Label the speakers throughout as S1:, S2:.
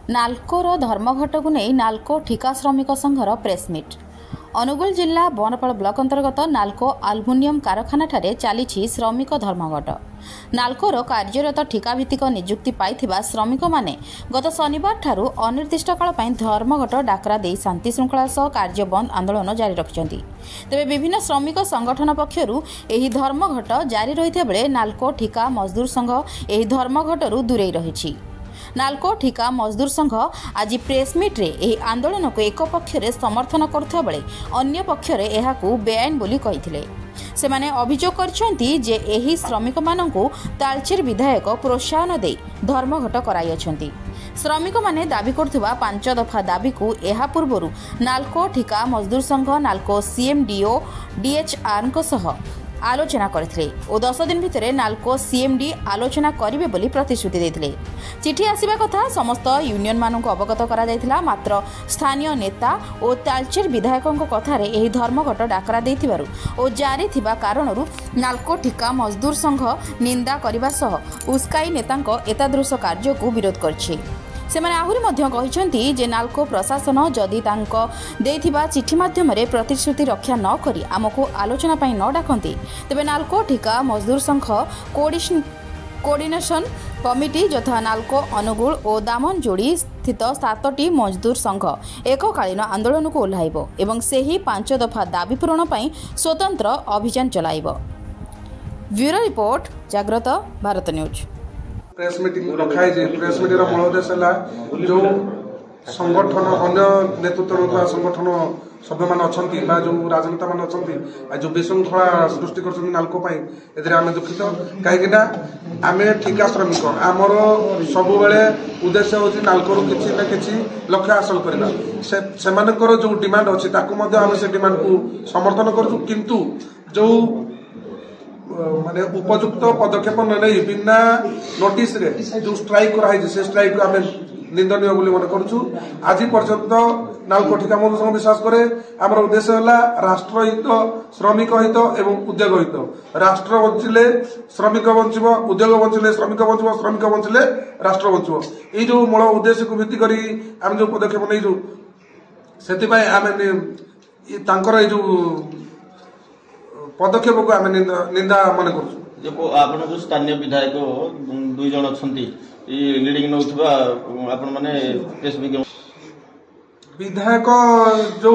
S1: नाल्कोर धर्मघट को नहीं नाल्को ठिका श्रमिक संघर प्रेसमिट। अनुगुल जिला बनपाल ब्लॉक अंतर्गत नाल्को आलुमिनियम कारखाना ठारे चली श्रमिक धर्मघट। नाल्कोर कार्यरत ठिकाभित्तिक नियुक्ति पाइथिबा श्रमिक माने गत शनिवार ठारू अनिर्दिष्ट काल पई धर्मघट डाकरा दे शांति श्रृंखला सह कार्य बंद आंदोलन जारी रखिछन्ति। तेबे विभिन्न श्रमिक संगठन पक्षरु एही धर्मघट जारी रहिते बेले नाल्को ठिका मजदूर संघ एही धर्मघटरू दूरेई रहिछि। नाल्को ठिका मजदूर संघ आज प्रेसमिट रे एही आंदोलन को एक पक्षरे समर्थन करथबा बेले अन्य पक्षरे एहाकू बेआईन बोली कहिथिले। सेमाने अभियोग करछन्ति जे एही श्रमिक माननकू तालचेर विधायक प्रोत्साहन दे धर्मघट कराई अछन्ति। श्रमिक माने दाबी करथुबा 5 दफा दाबी को एहा पूर्वरु नाल्को ठिका मजदूर संघ नाल्को सीएमडीओ डीएचआर को सह आलोचना करथिले ओ 10 दिन भितरे नाल्को सीएमडी आलोचना करिवे बोली प्रतिश्रुति देथिले। चिठी आसीबा कथा समस्त यूनियन माननकू अवगत करा जायथिला, मात्र स्थानीय नेता ओ तालचेर विधायकଙ୍କ कथारे एही धर्मघट डाकरा देथिबारु ओ जारी थिबा कारणरू नाल्को ठिका मजदूर संघ निंदा करिबा सह उस्काई नेतांक एतादृश कार्यकू विरोध करछि। सेमाने आहुरी मध्य कहिसंती जे नाल्को प्रशासन जदि तांको देथिबा चिठी माध्यम रे प्रतिश्रुति रक्षा न करी आमको आलोचना पई न डाकंती तेबे नाल्को ठिका मजदूर संघ कोऑर्डिनेशन कमिटी यथा नाल्को अनुगुल और दामनजोड़ी स्थित 7टी मजदूर संघ एककालीन आंदोलन को ओह्लाइबो एवं सेही 5 दफा दाबी पूरण पई स्वतंत्र अभियान चलाइबो। ब्यूरो रिपोर्ट जागृत भारत न्यूज।
S2: प्रेस मीटिंग रखाई प्रेस मीटिंग मूल उद्देश्य है जो संगठन अन्य नेतृत्व संगठन सभ्य मान अच्छा जो राजनेता मान अच्छा जो विशृंखला सृष्टि कर नाल्को आम दुखित कहीं आम ठिका श्रमिक आमर सब उद्देश्य हूँ नाल्को किसी ना कि लक्ष्य हासिल करवा जो डिमांड अच्छी आम से डिमांड को समर्थन करूँ किंतु जो माने उपयुक्त पदक्षेप न नहीं बिना नोटिस रे जो स्ट्राइक कराई से स्ट्राइक को आम निंदनीय बोली मन करूँ। आज पर्यंत नाल्को ठिका मजदूर संघ विश्वास करे आमर उद्देश्य है राष्ट्र हित श्रमिक हित एवं उद्योग हित। राष्ट्र बंचिले श्रमिक बंचब, उद्योग बंचिले श्रमिक बंचब, श्रमिक बंचिले राष्ट्र बंचब। ये जो मूल उद्देश्य को भित्ति करी आम जो पदक्षेप नहीं से आम जो पदक्षेप को आम निंदा मन कर।
S3: स्थानीय विधायक 2 जन अच्छा लीडिंग नौथबा आपण माने
S2: विधायक जो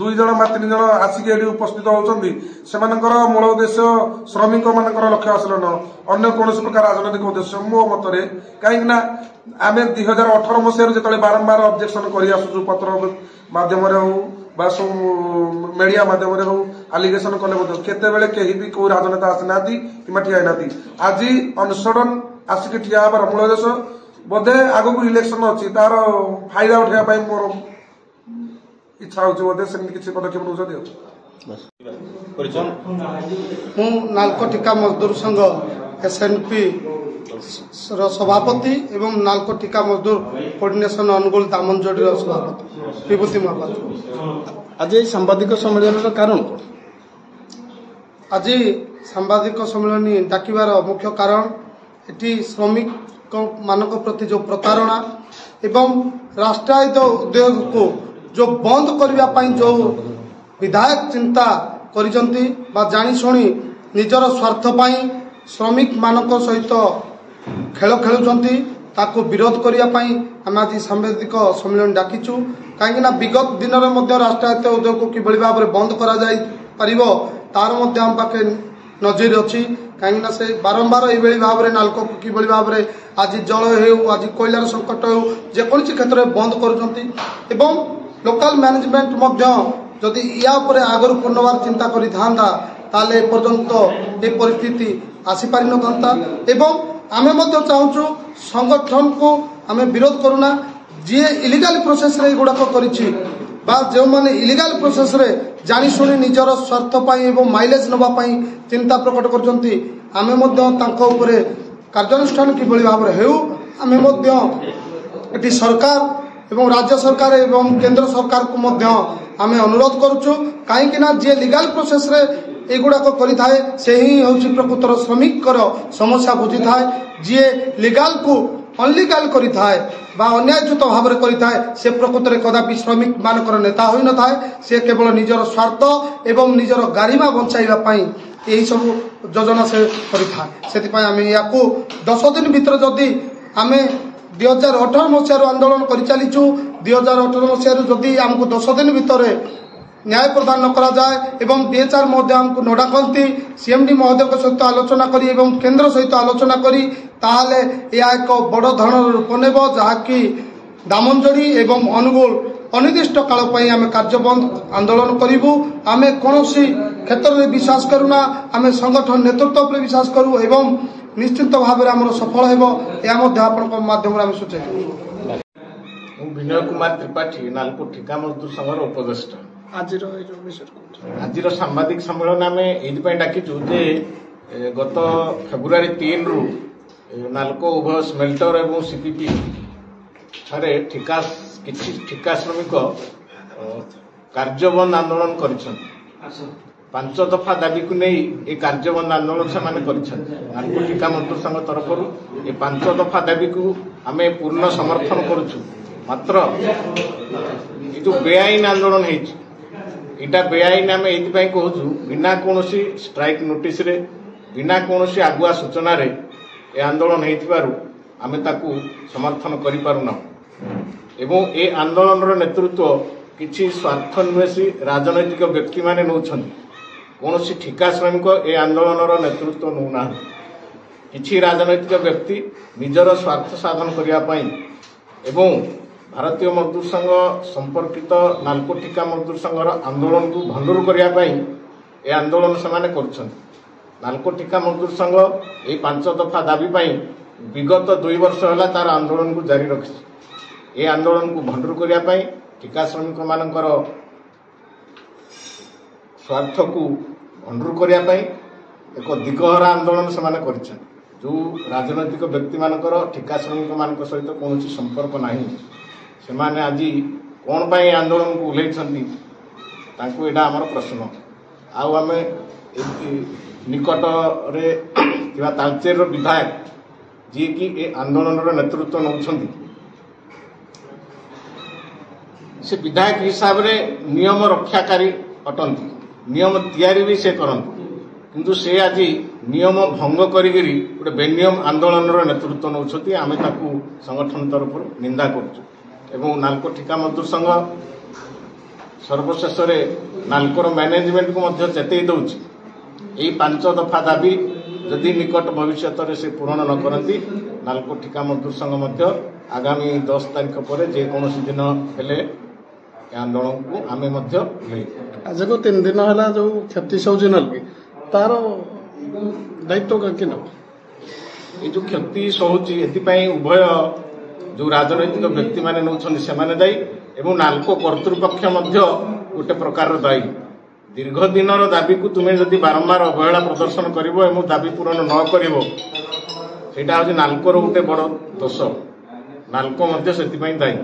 S2: 2 जन 3 जन आसिक उपस्थित होती से मूल उद्देश्य श्रमिक मान लक्ष्य हासिल न अन्य कौन प्रकार राजनैतिक उद्देश्य मो मतरे कहीं आम 2018 मसीह जो बारंबार ऑब्जेक्शन कर पत्र माध्यम मीडिया माध्यम हो आलिगेशन कले केते कहीं भी कोई राजनेता आसीना कि ठिया ना आज अनसडन आसिक ठिया हबार मूल उद्देश्य बोधे आग को इलेक्शन अच्छी तार फायदा उठाई मोर इच्छा होते किसी पदक्षेप
S4: मु नाल्को ठिका मजदूर संघ एसएनपी सभापति एवं नाल्को ठिका मजदूर कोऑर्डिनेशन अनुगुल दामनजोड़ी सभापति विभूति महापात्र।
S5: आज सांबादिक सम्मेलन कारण
S4: आज सांबादिक सम्मेलन डाकिबार मुख्य कारण एटी श्रमिक मानक प्रति जो प्रतारणा एवं राष्ट्रायत्त उद्योग को जो बंद करने जो विधायक चिंता करिसंती बा जानी शुणी निजर स्वार्थ पाई श्रमिक मानक सहित खेल खेलुंती ताको विरोध करने आम आज सांबादिक सम्मेलन डाकिचु कहीं विगत दिन में राष्ट्रायत्त उद्योग को किभली भाव में बंद करा जाई परिबो तार मध्य आम पाखे नजर अच्छी कहीं से बारंबार ये भाव में नाल्को को किभली भाव में आज जल हो आज कोयलार संकट हो जेकोसी क्षेत्र में बंद कर लोकल मैनेजमेंट जदि या आगर पुनर्बार चिंता करिथांता ताले पर्यंत ये परिस्थिति आसी पारि नथांता एवं आमे चाहूँ संगठन को आम विरोध करूना जी इलिगाल प्रोसेस रे गुड़ाक करिछि बा जो माने इलिगाल प्रोसेस रे जानी शुणी निजर स्वार्थ पाई एवं माइलेज नबा पाई चिंता प्रकट करछंती आमे मध्य तांको उपरे कार्यानुष्ठान किभली भाव में हेउ आमे मध्य एटी सरकार एवं राज्य सरकार एवं केंद्र सरकार को मध्य आमे अनुरोध करूछु काहेकि ना जे लीगल प्रोसेस रे एगुड़ाक करें से ही हूँ प्रकृतर श्रमिक समस्या बुझी थाए जी लीगल को अनलीगाल करिथाए बा अन्याययुत भाव में करिथाए से प्रकृत में कदापि श्रमिक मानकर नेता होई न थाए से केवल निजर स्वार्थ एवं निजर गारिमा बंचाइबा पई यही सब योजना से करिथाए सेति आम या 10 दिन भीतर जदि आम 2018 मसीह आंदोलन कर चलीचु 2018 मसीह जदि आमको 10 दिन भीतर न्याय प्रदान न करा जाए एवं डीएचआर महोदय हमको न डाकती सीएमडी महोदय सहित आलोचना करी एवं केंद्र सहित आलोचना करी ताहले यह एक बड़ धरण रूप नेब जहाँकि दामनजोड़ी एवं अनुगुल अनिर्दिष्ट काल पर आम कार्यबंद आंदोलन करूँ आम कौन क्षेत्र में विश्वास करूना आम संगठन नेतृत्व पर विश्वास करूँ एवं निश्चित भाव में सफल हो माध्यम सूचना
S6: विनय कुमार त्रिपाठी नालको ठिका मजदूर संघर उपदेष्टा आज सांबादिक सम्मेलन आम ये डाकिचु जे गत फेब्रुआरी 3 रु नालको उभय स्मेल्टर और सीपीपी ठारे ठिका श्रमिक कार्यबंद आंदोलन कर 5 दफा दाबी को नहीं ये कार्यबंद आंदोलन से नालको ठिका मजदूर संघ तरफ ये 5 दफा दाबी को आम पूर्ण समर्थन करुचु मात्र ये जो बेआईन आंदोलन है बेआईन आम ये कहूँ बिना कौन स्ट्राइक नोटिस रे बिना कौन आगुआ सूचना रे ए आंदोलन आम ताकू समर्थन करूना एवं ए आंदोलन नेतृत्व किसी स्वार्थन्वेषी राजनैतिक व्यक्ति माने नौछन कौन ठिका श्रमिक ए आंदोलन नेतृत्व नौना किसी राजनैतिक व्यक्ति निजर स्वार्थ साधन करने एवं भारतीय मजदूर संघ संपर्कित नालको ठिका मजदूर संघर आंदोलन को भंडूर करने ए आंदोलन से नालको ठिका मजदूर संघ ये 5 दफा दाबी विगत 2 वर्ष है तार आंदोलन को जारी रखी ए आंदोलन को भंडूर करने ठिका श्रमिक मानकर स्वार्थ को भंडूर करने एक दिगहरा आंदोलन से जो राजनैतिक व्यक्ति मानकर ठिका श्रमिक मान सहित कौन संपर्क नहीं से माने आज कौन पाई आंदोलन को उल्लेखी यहाँ आमर प्रश्न आम निकट रे तालचेर विधायक जी की ए आंदोलन नेतृत्व नौछंती से विधायक हिसाब रे नियम रक्षाकारी अटंती नियम तैयारी भी से करती किंतु से आज नियम भंग करी गोटे बेनियम आंदोलन नेतृत्व नौछंती आमे ताकू संगठन तरफ निंदा करूँ एवं नालको ठिका मजदूर संघ सर्वशेष नालकोर मैनेजमेंट को चेतई दौची यही 5 दफा दाबी जदि निकट भविष्य से पूरण न करती नालको ठिका मजदूर संघ आगामी 10 तारीख पर जेकोसी दिन हेले आंदोलन को आम
S5: आज को 3 दिन है जो क्षति सौजनल तार दायित्व कि ये
S6: जो क्षति सहूची एपाई उभय जो राजनैतिक व्यक्ति माने नौछन से माने दायी एवं नालको कर्तृपक्ष गोटे प्रकार दायी दीर्घ दिन दाबी को तुम्हें जदि बारंबार अवहेला प्रदर्शन करिवो एवं दाबी पूरण न करिवो सेटा होछि नालकोर गोटे बड़ दोष नालको मध्य सेति पई दायी।